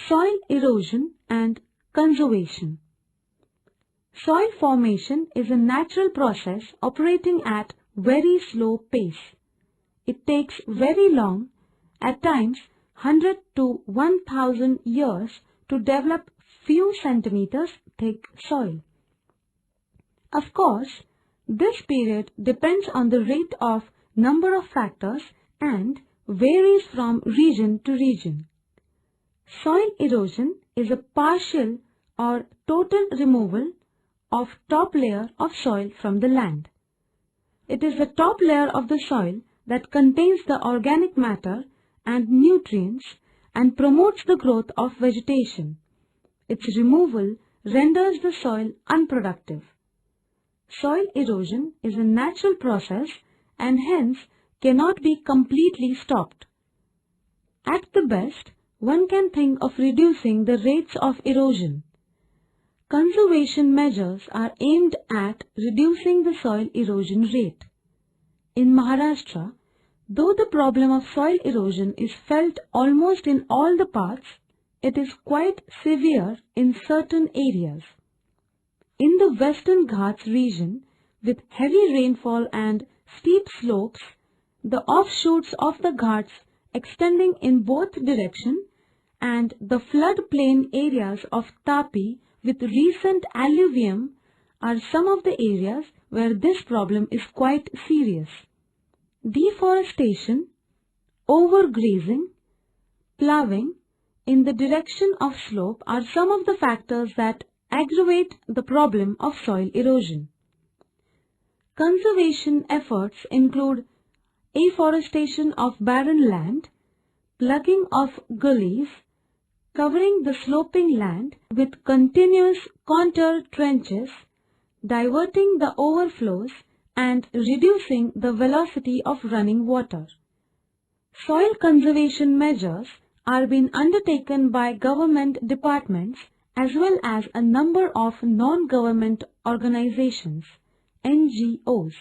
Soil erosion and conservation. Soil formation is a natural process operating at very slow pace. It takes very long, at times 100 to 1000 years, to develop few centimeters thick soil. Of course, this period depends on the rate of number of factors and varies from region to region. Soil erosion is a partial or total removal of top layer of soil from the land. It is the top layer of the soil that contains the organic matter and nutrients and promotes the growth of vegetation. Its removal renders the soil unproductive. Soil erosion is a natural process and hence cannot be completely stopped. At the best, one can think of reducing the rates of erosion. Conservation measures are aimed at reducing the soil erosion rate. In Maharashtra, though the problem of soil erosion is felt almost in all the parts, it is quite severe in certain areas. In the Western Ghats region, with heavy rainfall and steep slopes, the offshoots of the Ghats extending in both directions, and the floodplain areas of Tapi with recent alluvium are some of the areas where this problem is quite serious. Deforestation, overgrazing, ploughing in the direction of slope are some of the factors that aggravate the problem of soil erosion. Conservation efforts include afforestation of barren land, plugging of gullies, covering the sloping land with continuous contour trenches, diverting the overflows, and reducing the velocity of running water. Soil conservation measures are being undertaken by government departments as well as a number of non-government organizations, NGOs,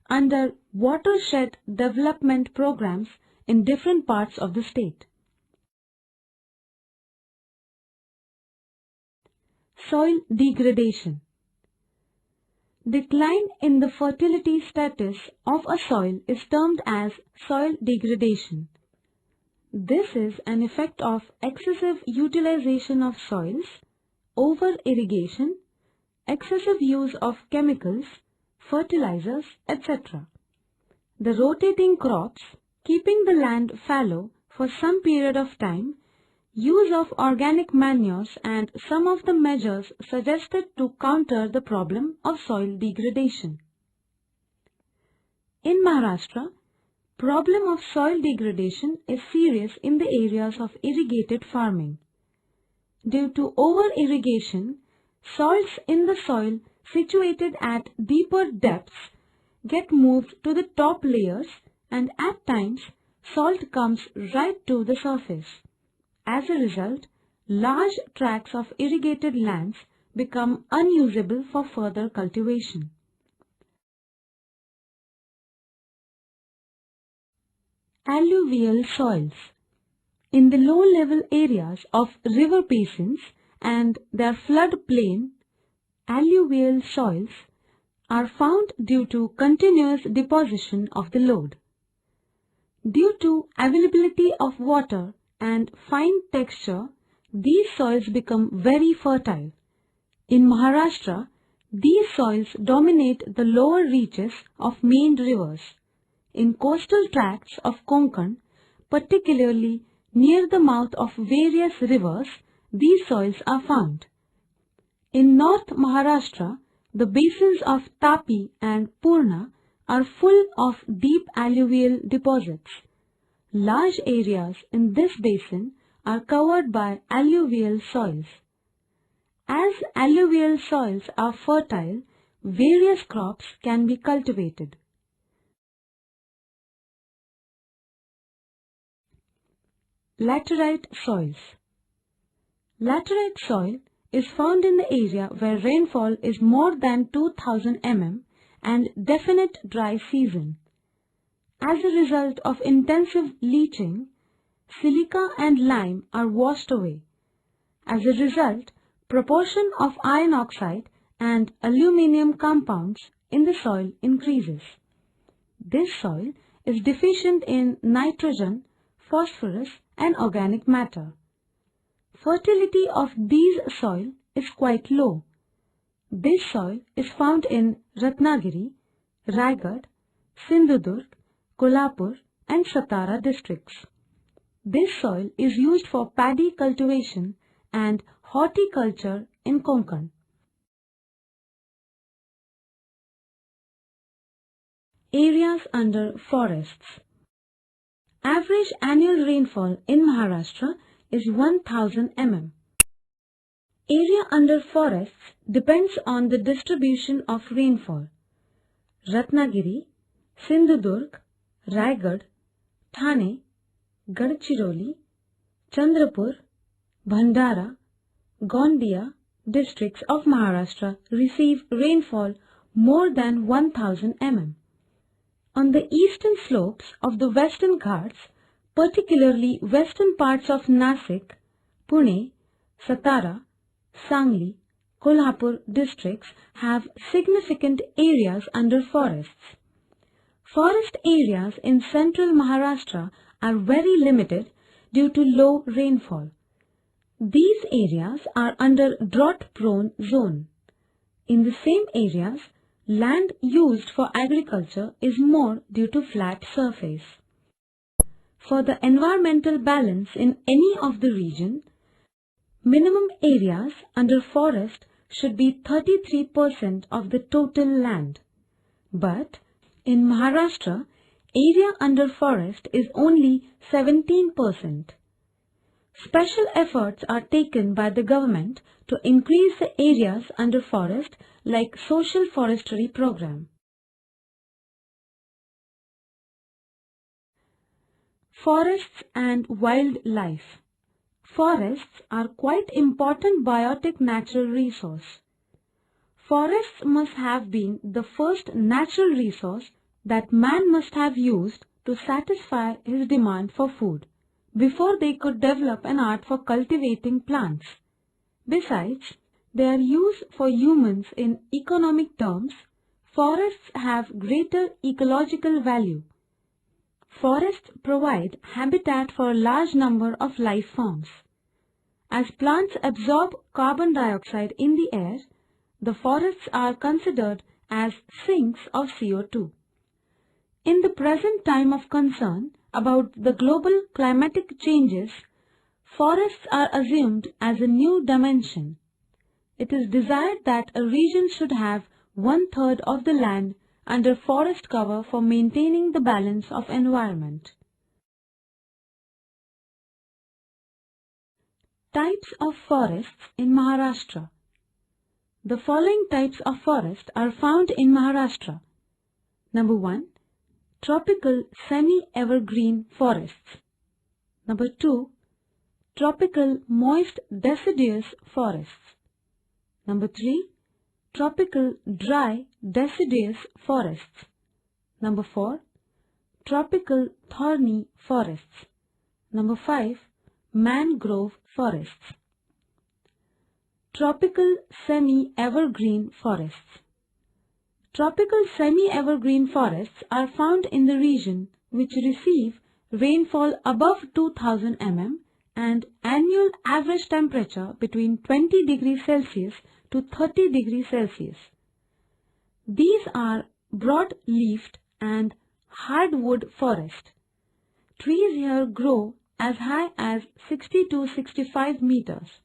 under watershed development programs in different parts of the state. Soil degradation. Decline in the fertility status of a soil is termed as soil degradation. This is an effect of excessive utilization of soils, over-irrigation, excessive use of chemicals, fertilizers, etc. The rotating crops, keeping the land fallow for some period of time, use of organic manures and some of the measures suggested to counter the problem of soil degradation. In Maharashtra, problem of soil degradation is serious in the areas of irrigated farming. Due to over-irrigation, salts in the soil situated at deeper depths get moved to the top layers, and at times salt comes right to the surface. As a result, large tracts of irrigated lands become unusable for further cultivation. Alluvial soils. In the low-level areas of river basins and their floodplain, alluvial soils are found due to continuous deposition of the load. Due to availability of water and fine texture, these soils become very fertile. In Maharashtra, these soils dominate the lower reaches of main rivers. In coastal tracts of Konkan, particularly near the mouth of various rivers, these soils are found. In North Maharashtra, the basins of Tapi and Purna are full of deep alluvial deposits. Large areas in this basin are covered by alluvial soils. As alluvial soils are fertile, various crops can be cultivated. Laterite soils. Laterite soil is found in the area where rainfall is more than 2000 mm and definite dry season. As a result of intensive leaching, silica and lime are washed away, As a result, proportion of iron oxide and aluminium compounds in the soil increases. This soil is deficient in nitrogen, phosphorus and organic matter. Fertility of these soil is quite low. This soil is found in Ratnagiri, Raigad, Sindhudurg, Kolhapur and Satara districts. This soil is used for paddy cultivation and horticulture in Konkan. Areas under forests. Average annual rainfall in Maharashtra is 1000 mm. Area under forests depends on the distribution of rainfall. Ratnagiri, Sindhudurg, Raigad, Thane, Gadchiroli, Chandrapur, Bhandara, Gondia districts of Maharashtra receive rainfall more than 1000 mm. On the eastern slopes of the Western Ghats, particularly western parts of Nasik, Pune, Satara, Sangli, Kolhapur districts have significant areas under forests. Forest areas in central Maharashtra are very limited due to low rainfall. These areas are under drought-prone zone. In the same areas, land used for agriculture is more due to flat surface. For the environmental balance in any of the region, minimum areas under forest should be 33% of the total land. But in Maharashtra, area under forest is only 17%. Special efforts are taken by the government to increase the areas under forest like social forestry program. Forests and wildlife. Forests are quite important biotic natural resource. Forests must have been the first natural resource that man must have used to satisfy his demand for food, before they could develop an art for cultivating plants. Besides, their use for humans in economic terms, forests have greater ecological value. Forests provide habitat for a large number of life forms. As plants absorb carbon dioxide in the air, the forests are considered as sinks of CO2. In the present time of concern about the global climatic changes, forests are assumed as a new dimension. It is desired that a region should have 1/3 of the land under forest cover for maintaining the balance of environment. Types of forests in Maharashtra. The following types of forest are found in Maharashtra. Number 1. Tropical semi-evergreen forests. Number 2. Tropical moist deciduous forests. Number 3. Tropical dry deciduous forests. Number 4. Tropical thorny forests. Number 5. Mangrove forests. Tropical semi-evergreen forests. Tropical semi-evergreen forests are found in the region which receive rainfall above 2000 mm and annual average temperature between 20 degrees Celsius to 30 degrees Celsius. These are broad-leafed and hardwood forest. Trees here grow as high as 60 to 65 meters.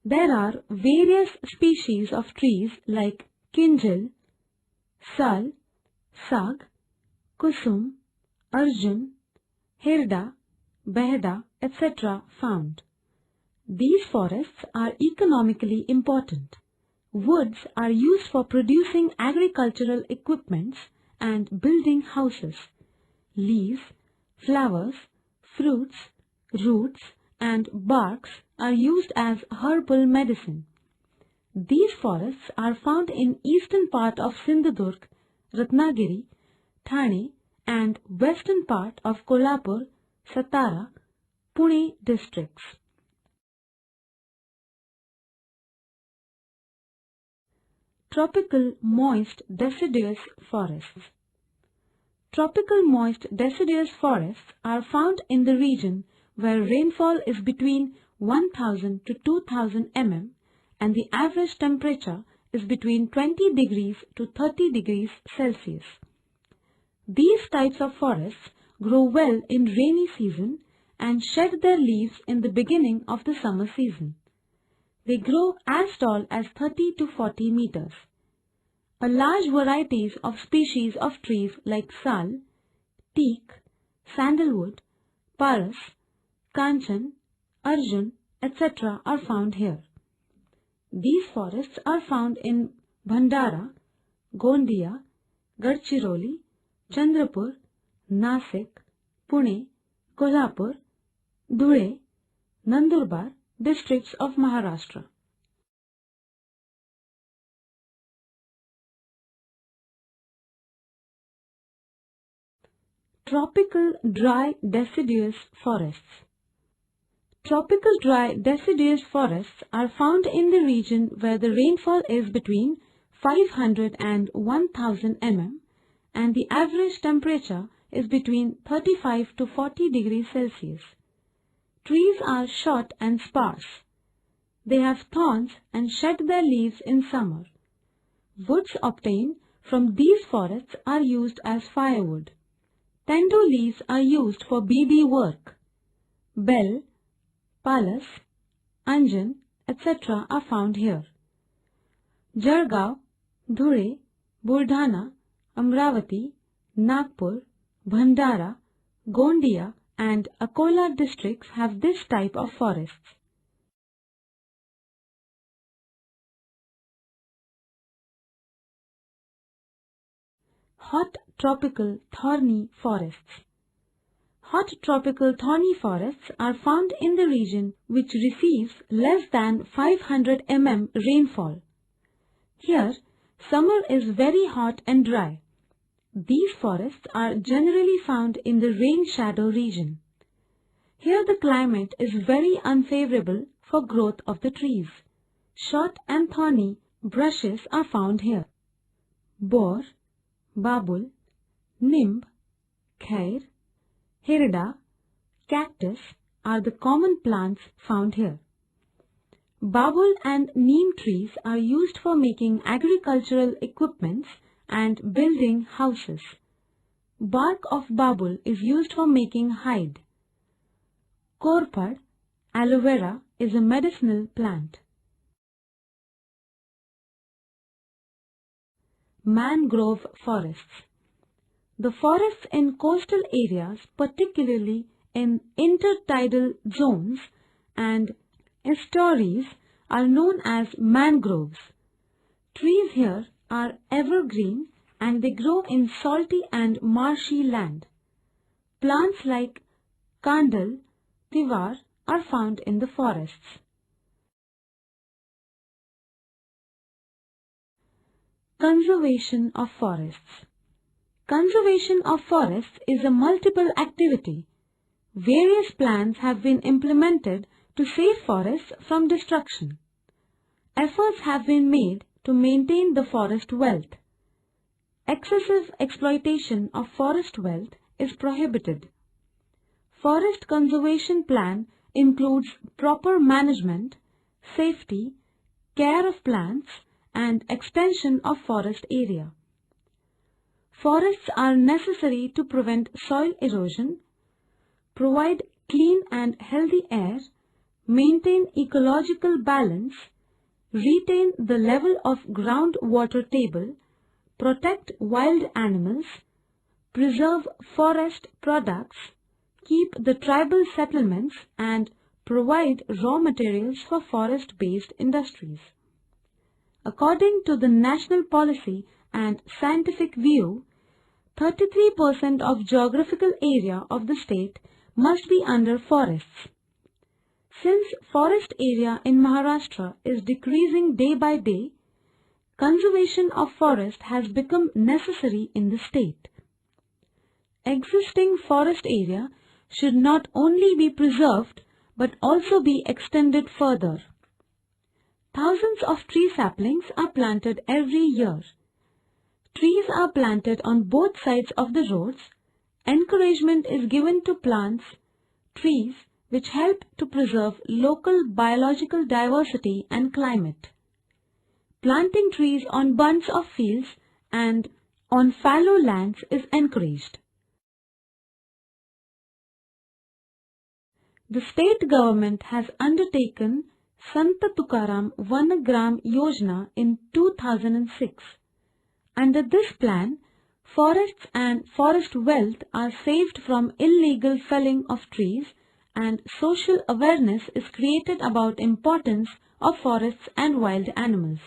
There are various species of trees like kinjal, sal, sag, kusum, arjun, hirda, behda, etc. found. These forests are economically important. Woods are used for producing agricultural equipments and building houses. Leaves, flowers, fruits, roots and barks are used as herbal medicine. These forests are found in eastern part of Sindhudurg, Ratnagiri, Thane and western part of Kolhapur, Satara, Pune districts. Tropical moist deciduous forests. Tropical moist deciduous forests are found in the region where rainfall is between 1000 to 2000 mm and the average temperature is between 20 degrees to 30 degrees Celsius. These types of forests grow well in rainy season and shed their leaves in the beginning of the summer season. They grow as tall as 30 to 40 meters. A large varieties of species of trees like sal, teak, sandalwood, paras, kanchan, arjun, etc. are found here. These forests are found in Bhandara, Gondia, Gadchiroli, Chandrapur, Nasik, Pune, Kolhapur, Dhule, Nandurbar districts of Maharashtra. Tropical dry deciduous forests. Tropical dry deciduous forests are found in the region where the rainfall is between 500 and 1000 mm and the average temperature is between 35 to 40 degrees Celsius. Trees are short and sparse. They have thorns and shed their leaves in summer. Woods obtained from these forests are used as firewood. Tendo leaves are used for beadwork. Bell, palas, anjan, etc. are found here. Jargaon, Dhule, Burdhana, Amravati, Nagpur, Bhandara, Gondia and Akola districts have this type of forests. Hot tropical thorny forests. Hot tropical thorny forests are found in the region which receives less than 500 mm rainfall. Here, summer is very hot and dry. These forests are generally found in the rain shadow region. Here the climate is very unfavorable for growth of the trees. Short and thorny brushes are found here. Bor, babul, nimb, khair, hirida, cactus are the common plants found here. Babul and neem trees are used for making agricultural equipments and building houses. Bark of babul is used for making hide. Korpad, aloe vera, is a medicinal plant. Mangrove forests. The forests in coastal areas, particularly in intertidal zones and estuaries, are known as mangroves. Trees here are evergreen and they grow in salty and marshy land. Plants like kandal, tivar are found in the forests. Conservation of forests. Conservation of forests is a multiple activity. Various plans have been implemented to save forests from destruction. Efforts have been made to maintain the forest wealth. Excessive exploitation of forest wealth is prohibited. Forest conservation plan includes proper management, safety, care of plants, and extension of forest area. Forests are necessary to prevent soil erosion, provide clean and healthy air, maintain ecological balance, retain the level of groundwater table, protect wild animals, preserve forest products, keep the tribal settlements and provide raw materials for forest-based industries. According to the national policy and scientific view, 33% of geographical area of the state must be under forests. Since forest area in Maharashtra is decreasing day by day, conservation of forest has become necessary in the state. Existing forest area should not only be preserved but also be extended further. Thousands of tree saplings are planted every year. Trees are planted on both sides of the roads. Encouragement is given to plants, trees which help to preserve local biological diversity and climate. Planting trees on bunds of fields and on fallow lands is encouraged. The state government has undertaken Sant Tukaram Vanagram Yojana in 2006. Under this plan, forests and forest wealth are saved from illegal felling of trees, and social awareness is created about importance of forests and wild animals.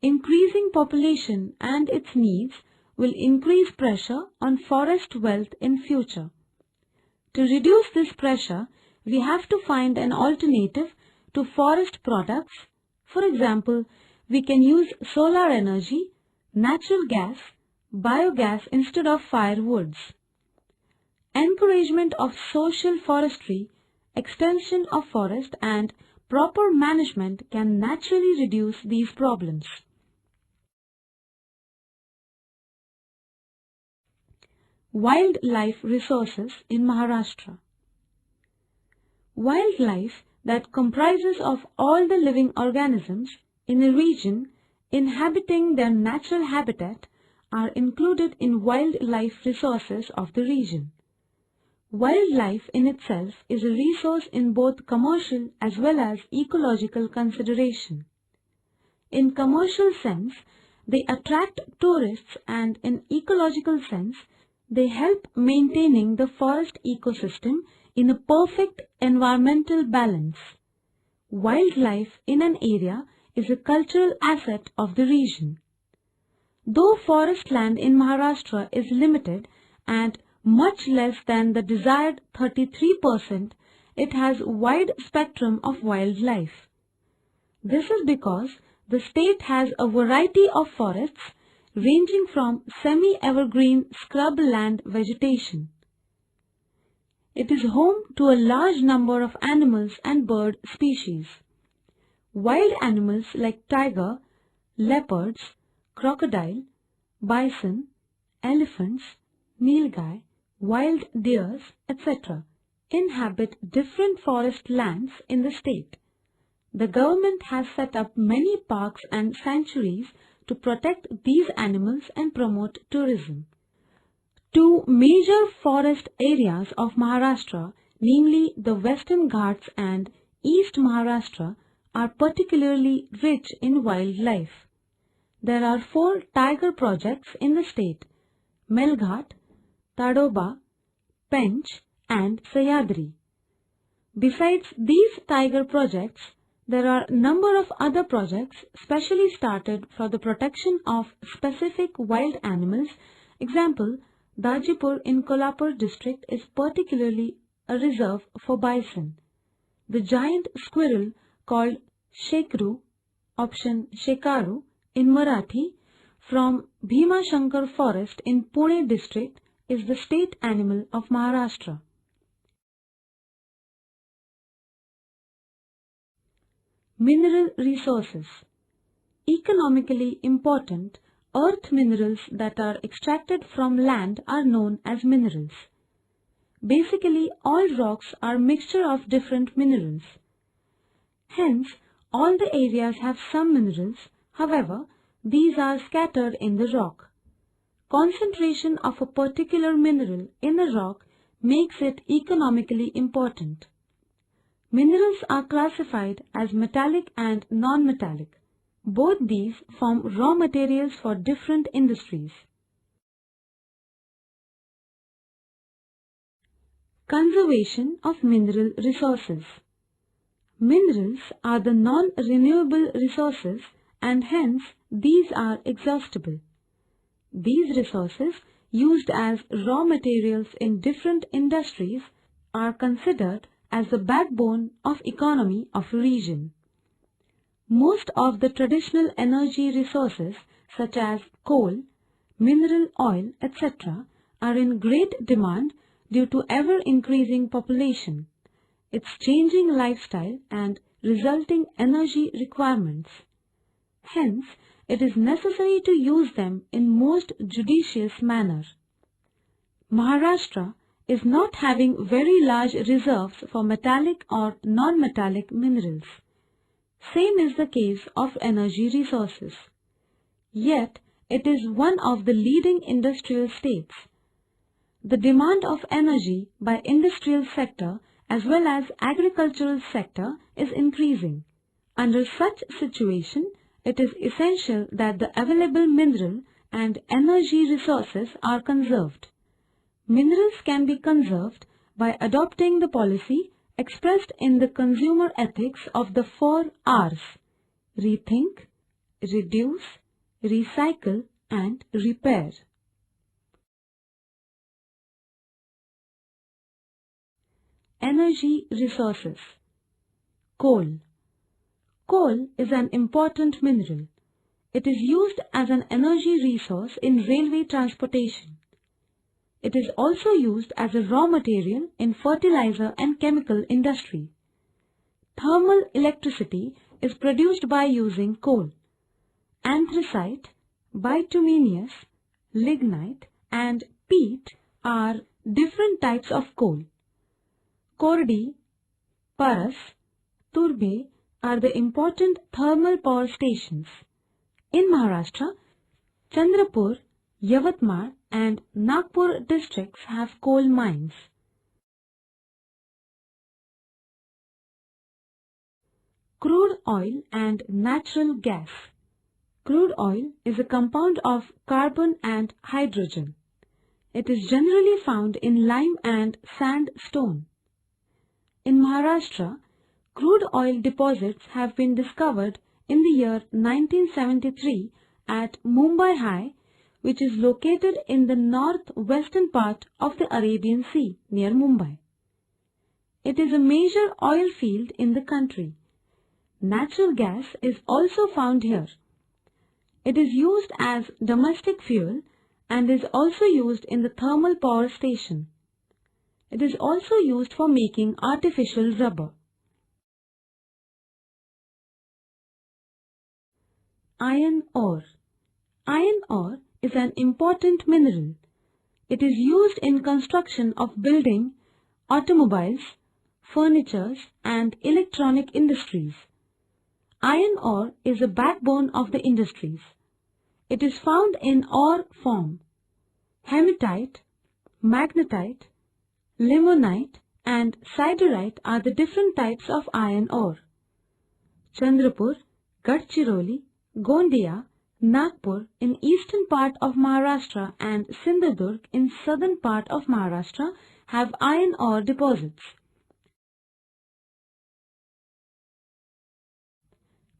Increasing population and its needs will increase pressure on forest wealth in future. To reduce this pressure, we have to find an alternative to forest products. For example, we can use solar energy, natural gas, biogas instead of firewoods. Encouragement of social forestry, extension of forest and proper management can naturally reduce these problems. Wildlife resources in Maharashtra. Wildlife that comprises of all the living organisms in a region inhabiting their natural habitat are included in wildlife resources of the region. Wildlife in itself is a resource in both commercial as well as ecological consideration. In commercial sense, they attract tourists, and in ecological sense, they help maintaining the forest ecosystem in a perfect environmental balance. Wildlife in an area is a cultural asset of the region. Though forest land in Maharashtra is limited and much less than the desired 33%, it has a wide spectrum of wildlife. This is because the state has a variety of forests ranging from semi-evergreen scrub land vegetation. It is home to a large number of animals and bird species. Wild animals like tiger, leopards, crocodile, bison, elephants, nilgai, wild deers, etc. inhabit different forest lands in the state. The government has set up many parks and sanctuaries to protect these animals and promote tourism. Two major forest areas of Maharashtra, namely the Western Ghats and East Maharashtra, are particularly rich in wildlife. There are 4 tiger projects in the state: Melghat, Tadoba, Pench and Sahyadri. Besides these tiger projects, there are a number of other projects specially started for the protection of specific wild animals. Example, Dajipur in Kolhapur district is particularly a reserve for bison. The giant squirrel called Shekru, option Shekaru in Marathi, from Bhima Shankar forest in Pune district is the state animal of Maharashtra. Mineral resources. Economically important, earth minerals that are extracted from land are known as minerals. Basically, all rocks are a mixture of different minerals. Hence, all the areas have some minerals, however, these are scattered in the rock. Concentration of a particular mineral in a rock makes it economically important. Minerals are classified as metallic and non-metallic. Both these form raw materials for different industries. Conservation of mineral resources. Minerals are the non-renewable resources, and hence these are exhaustible. These resources, used as raw materials in different industries, are considered as the backbone of economy of a region. Most of the traditional energy resources such as coal, mineral oil, etc. are in great demand due to ever-increasing population, its changing lifestyle and resulting energy requirements. Hence, it is necessary to use them in most judicious manner. Maharashtra is not having very large reserves for metallic or non-metallic minerals. Same is the case of energy resources. Yet, it is one of the leading industrial states. The demand of energy by industrial sector as well as agricultural sector is increasing. Under such situation, it is essential that the available mineral and energy resources are conserved. Minerals can be conserved by adopting the policy expressed in the consumer ethics of the 4 R's: rethink, reduce, recycle and repair. Energy resources. Coal. Coal is an important mineral. It is used as an energy resource in railway transportation. It is also used as a raw material in fertilizer and chemical industry. Thermal electricity is produced by using coal. Anthracite, bituminous, lignite and peat are different types of coal. Kordi, Paras, Turbe are the important thermal power stations. In Maharashtra, Chandrapur, Yavatmal and Nagpur districts have coal mines. Crude oil and natural gas. Crude oil is a compound of carbon and hydrogen. It is generally found in lime and sandstone. In Maharashtra, crude oil deposits have been discovered in the year 1973 at Mumbai High, which is located in the northwestern part of the Arabian Sea near Mumbai. It is a major oil field in the country. Natural gas is also found here. It is used as domestic fuel and is also used in the thermal power station. It is also used for making artificial rubber. Iron ore. Iron ore is an important mineral. It is used in construction of building, automobiles, furniture and electronic industries. Iron ore is the backbone of the industries. It is found in ore form. Hematite, magnetite, limonite and siderite are the different types of iron ore. Chandrapur, Gadchiroli, Gondia, Nagpur in eastern part of Maharashtra and Sindhudurg in southern part of Maharashtra have iron ore deposits.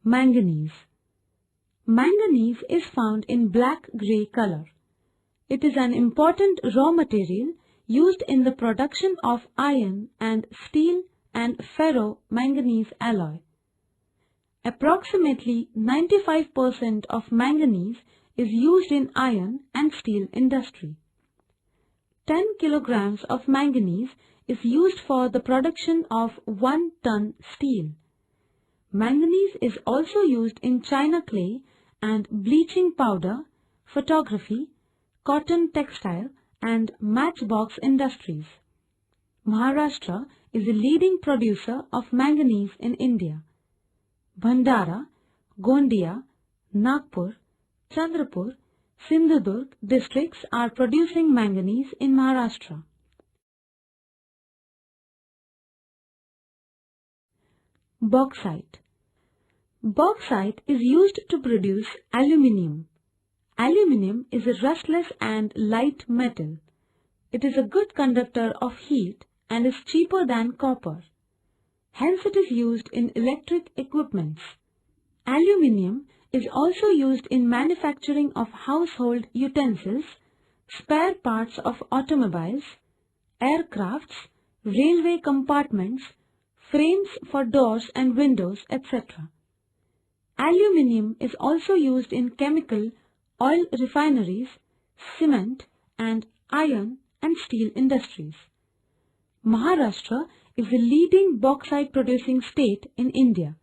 Manganese. Manganese is found in black-grey color. It is an important raw material used in the production of iron and steel and ferro-manganese alloy. Approximately 95% of manganese is used in iron and steel industry. 10 kilograms of manganese is used for the production of 1 ton steel. Manganese is also used in china clay and bleaching powder, photography, cotton textile and matchbox industries. Maharashtra is a leading producer of manganese in India. Bhandara, Gondia, Nagpur, Chandrapur, Sindhudurg districts are producing manganese in Maharashtra. Bauxite. Bauxite is used to produce aluminium. Aluminium is a rustless and light metal. It is a good conductor of heat and is cheaper than copper. Hence it is used in electric equipments. Aluminium is also used in manufacturing of household utensils, spare parts of automobiles, aircrafts, railway compartments, frames for doors and windows, etc. Aluminium is also used in chemical, oil refineries, cement and iron and steel industries. Maharashtra is the leading bauxite producing state in India.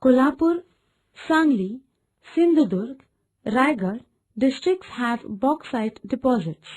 Kolhapur, Sangli, Sindhudurg, Raigad districts have bauxite deposits.